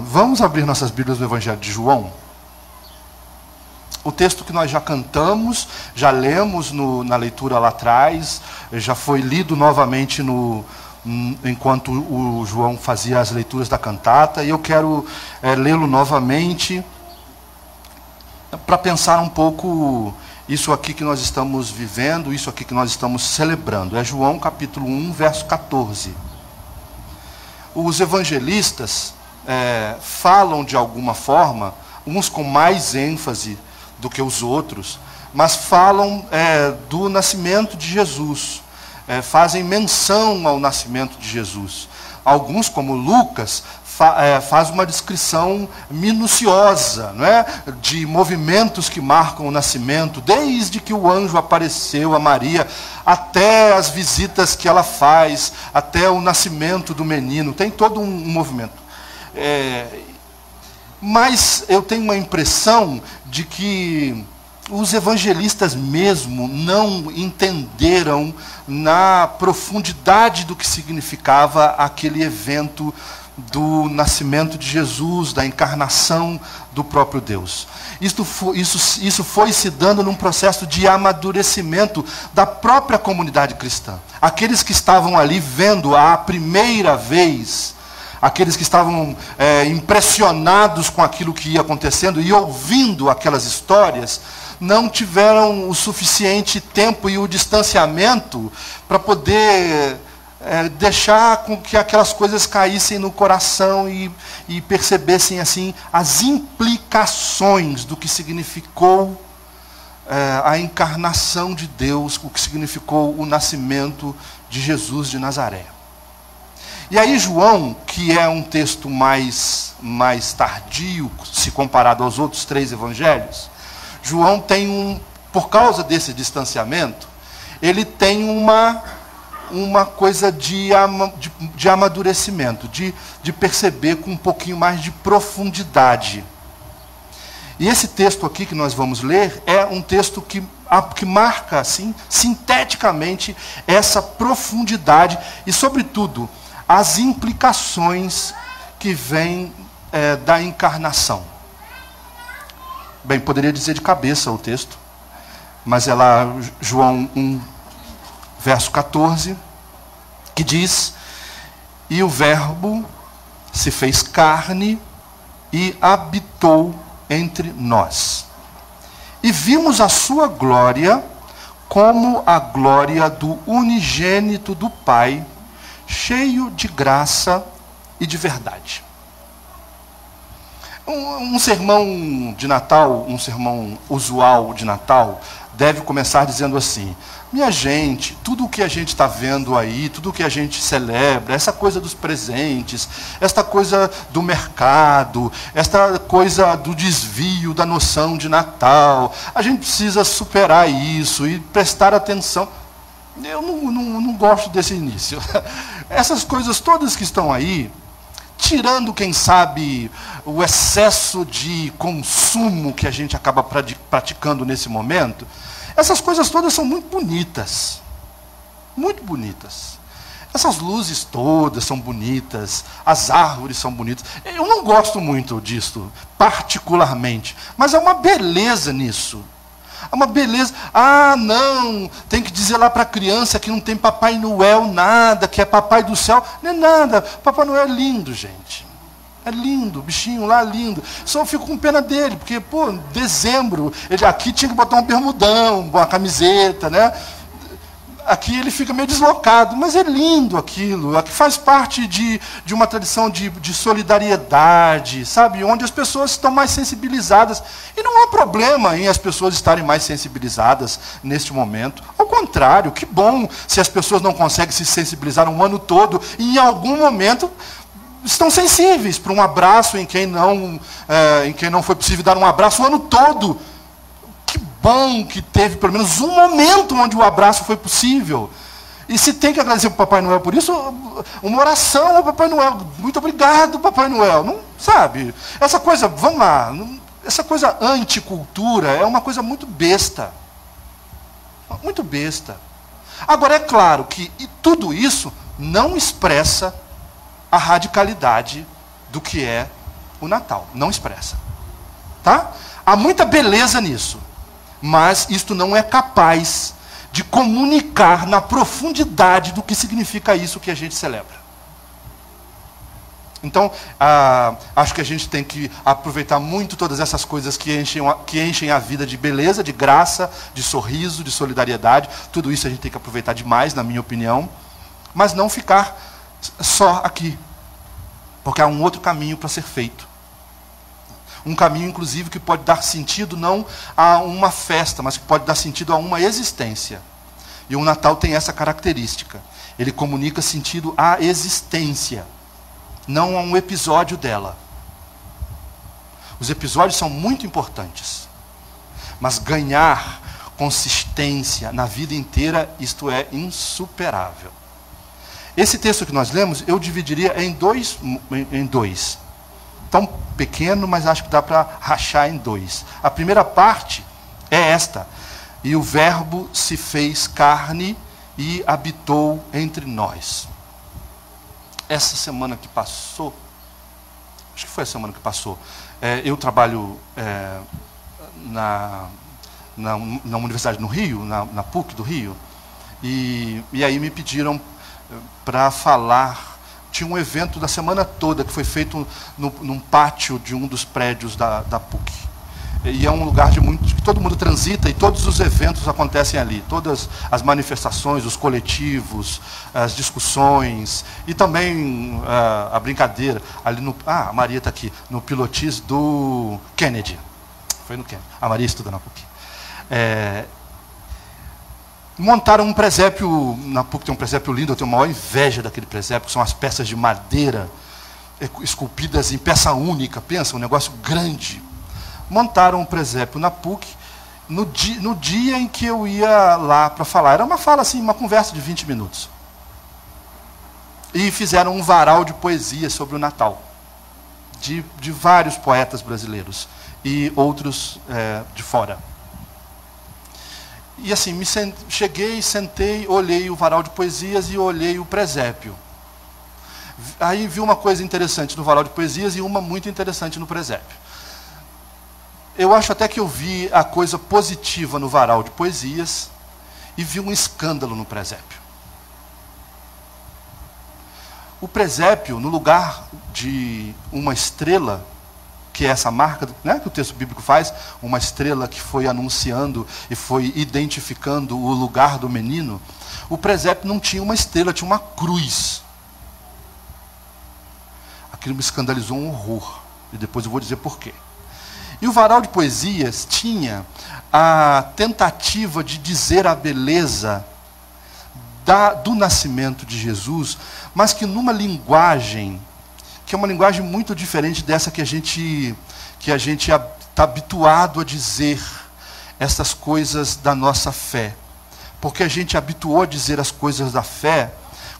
Vamos abrir nossas Bíblias no Evangelho de João. O texto que nós já cantamos, já lemos na leitura lá atrás, já foi lido novamente enquanto o João fazia as leituras da cantata, e eu quero lê-lo novamente para pensar um pouco isso aqui que nós estamos vivendo, isso aqui que nós estamos celebrando. É João capítulo 1, verso 14. Os evangelistas falam de alguma forma, uns com mais ênfase do que os outros, mas falam do nascimento de Jesus, fazem menção ao nascimento de Jesus. Alguns, como Lucas, faz uma descrição minuciosa, não é? De movimentos que marcam o nascimento, desde que o anjo apareceu a Maria, até as visitas que ela faz, até o nascimento do menino, tem todo um movimento. Mas eu tenho uma impressão de que os evangelistas mesmo não entenderam na profundidade do que significava aquele evento do nascimento de Jesus, da encarnação do próprio Deus. Isso foi se dando num processo de amadurecimento da própria comunidade cristã. Aqueles que estavam ali vendo a primeira vez, aqueles que estavam impressionados com aquilo que ia acontecendo e ouvindo aquelas histórias, não tiveram o suficiente tempo e o distanciamento para poder deixar com que aquelas coisas caíssem no coração e percebessem assim as implicações do que significou a encarnação de Deus, o que significou o nascimento de Jesus de Nazaré. E aí João, que é um texto mais tardio, se comparado aos outros 3 evangelhos, João tem por causa desse distanciamento, ele tem uma coisa de amadurecimento, de perceber com um pouquinho mais de profundidade. E esse texto aqui que nós vamos ler é um texto que marca assim, sinteticamente essa profundidade e, sobretudo, as implicações que vêm da encarnação. Bem, poderia dizer de cabeça o texto, mas é lá João 1, verso 14, que diz: e o Verbo se fez carne e habitou entre nós. E vimos a sua glória como a glória do unigênito do Pai, cheio de graça e de verdade. Um sermão de Natal, um sermão usual de Natal, deve começar dizendo assim: minha gente, tudo o que a gente está vendo aí, tudo o que a gente celebra, essa coisa dos presentes, esta coisa do mercado, esta coisa do desvio da noção de Natal, a gente precisa superar isso e prestar atenção. Eu não gosto desse início. Essas coisas todas que estão aí, tirando, quem sabe, o excesso de consumo que a gente acaba praticando nesse momento, essas coisas todas são muito bonitas. Muito bonitas. Essas luzes todas são bonitas, as árvores são bonitas. Eu não gosto muito disso, particularmente, mas há uma beleza nisso. Há uma beleza. Ah, não, tem que dizer lá para a criança que não tem Papai Noel nada, que é Papai do Céu. Não é nada, Papai Noel é lindo, gente. É lindo, o bichinho lá é lindo. Só eu fico com pena dele, porque, dezembro, ele aqui tinha que botar um bermudão, uma camiseta, né? Aqui ele fica meio deslocado, mas é lindo aquilo. Aqui faz parte de uma tradição de solidariedade, sabe? Onde as pessoas estão mais sensibilizadas. E não há problema em as pessoas estarem mais sensibilizadas neste momento. Ao contrário, que bom se as pessoas não conseguem se sensibilizar um ano todo e em algum momento estão sensíveis para um abraço em quem não foi possível dar um abraço o ano todo. Que bom que teve pelo menos um momento onde o abraço foi possível. E se tem que agradecer para o Papai Noel por isso, uma oração ao Papai Noel. Muito obrigado, Papai Noel. Não, sabe? Essa coisa, vamos lá, essa coisa anticultura é uma coisa muito besta. Muito besta. Agora, é claro que tudo isso não expressa a radicalidade do que é o Natal. Não expressa. Tá? Há muita beleza nisso, mas isto não é capaz de comunicar na profundidade do que significa isso que a gente celebra. Então, acho que a gente tem que aproveitar muito todas essas coisas que enchem a vida de beleza, de graça, de sorriso, de solidariedade. Tudo isso a gente tem que aproveitar demais, na minha opinião. Mas não ficar só aqui. Porque há um outro caminho para ser feito. Um caminho, inclusive, que pode dar sentido não a uma festa, mas que pode dar sentido a uma existência. E o Natal tem essa característica. Ele comunica sentido à existência, não a um episódio dela. Os episódios são muito importantes, mas ganhar consistência na vida inteira, isto é insuperável. Esse texto que nós lemos, eu dividiria em dois. Tão pequeno, mas acho que dá para rachar em dois. A primeira parte é esta: e o Verbo se fez carne e habitou entre nós. Essa semana que passou, acho que foi a semana que passou, eu trabalho na Universidade no Rio, na PUC do Rio, e aí me pediram para falar. Tinha um evento da semana toda que foi feito num pátio de um dos prédios da PUC. E é um lugar que todo mundo transita e todos os eventos acontecem ali. Todas as manifestações, os coletivos, as discussões e também a brincadeira. Ali a Maria está aqui, no pilotis do Kennedy. Foi no Kennedy. A Maria estuda na PUC. Montaram um presépio, na PUC tem um presépio lindo, eu tenho a maior inveja daquele presépio, que são as peças de madeira, esculpidas em peça única, pensa, um negócio grande. Montaram um presépio na PUC, no dia em que eu ia lá para falar. Era uma fala assim, uma conversa de 20 minutos. E fizeram um varal de poesia sobre o Natal, de vários poetas brasileiros, e outros de fora. E assim, cheguei, sentei, olhei o varal de poesias e olhei o presépio. Aí vi uma coisa interessante no varal de poesias e uma muito interessante no presépio. Eu acho até que eu vi a coisa positiva no varal de poesias e vi um escândalo no presépio. O presépio, no lugar de uma estrela, que é essa marca, né, que o texto bíblico faz, uma estrela que foi anunciando e foi identificando o lugar do menino, o presépio não tinha uma estrela, tinha uma cruz. Aquilo me escandalizou um horror, e depois eu vou dizer por quê. E o varal de poesias tinha a tentativa de dizer a beleza do nascimento de Jesus, mas que numa linguagem que é uma linguagem muito diferente dessa que a gente está habituado a dizer essas coisas da nossa fé. Porque a gente habituou a dizer as coisas da fé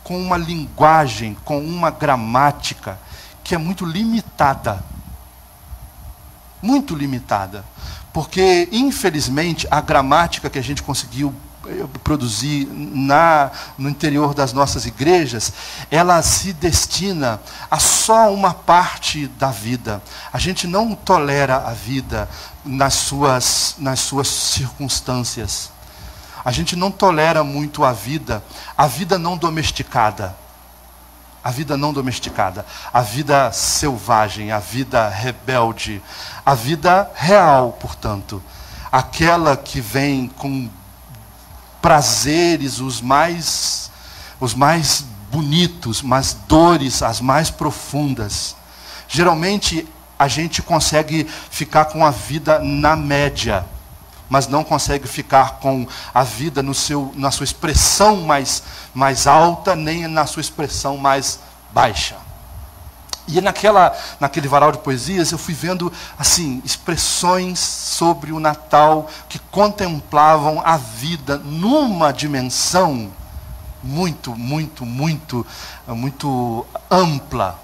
com uma linguagem, com uma gramática que é muito limitada. Muito limitada. Porque, infelizmente, a gramática que a gente conseguiu produzir no interior das nossas igrejas, ela se destina a só uma parte da vida. A gente não tolera a vida nas suas circunstâncias. A gente não tolera muito a vida não domesticada. A vida não domesticada, a vida selvagem, a vida rebelde, a vida real, portanto. Aquela que vem com prazeres os mais bonitos, mas dores as mais profundas. Geralmente a gente consegue ficar com a vida na média, mas não consegue ficar com a vida na sua expressão mais alta, nem na sua expressão mais baixa. E naquele varal de poesias, eu fui vendo assim expressões sobre o Natal que contemplavam a vida numa dimensão muito, muito, muito, muito ampla.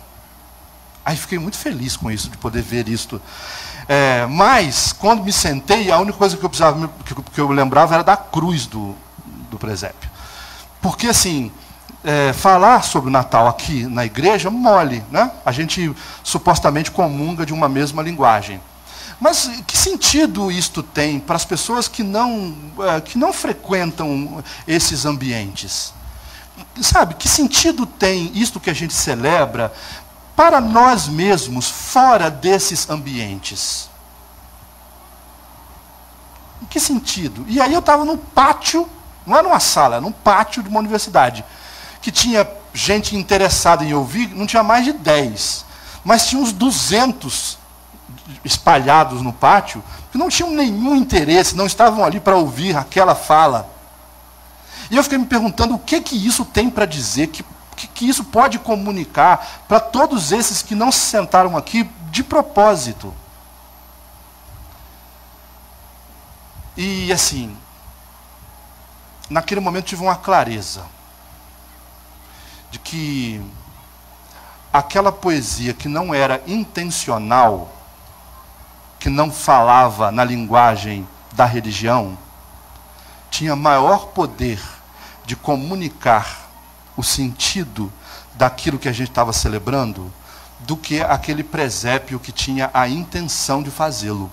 Aí fiquei muito feliz com isso, de poder ver isto. Mas, quando me sentei, a única coisa que eu lembrava era da cruz do presépio. Porque, assim, falar sobre o Natal aqui na igreja mole, né? A gente supostamente comunga de uma mesma linguagem. Mas que sentido isto tem para as pessoas que não frequentam esses ambientes? Sabe, que sentido tem isto que a gente celebra para nós mesmos fora desses ambientes? Que sentido? E aí eu estava num pátio, não era uma sala, era num pátio de uma universidade, que tinha gente interessada em ouvir, não tinha mais de 10, mas tinha uns 200 espalhados no pátio, que não tinham nenhum interesse, não estavam ali para ouvir aquela fala. E eu fiquei me perguntando o que isso tem para dizer, que isso pode comunicar para todos esses que não se sentaram aqui de propósito. E assim, naquele momento tive uma clareza de que aquela poesia que não era intencional, que não falava na linguagem da religião, tinha maior poder de comunicar o sentido daquilo que a gente estava celebrando do que aquele presépio que tinha a intenção de fazê-lo.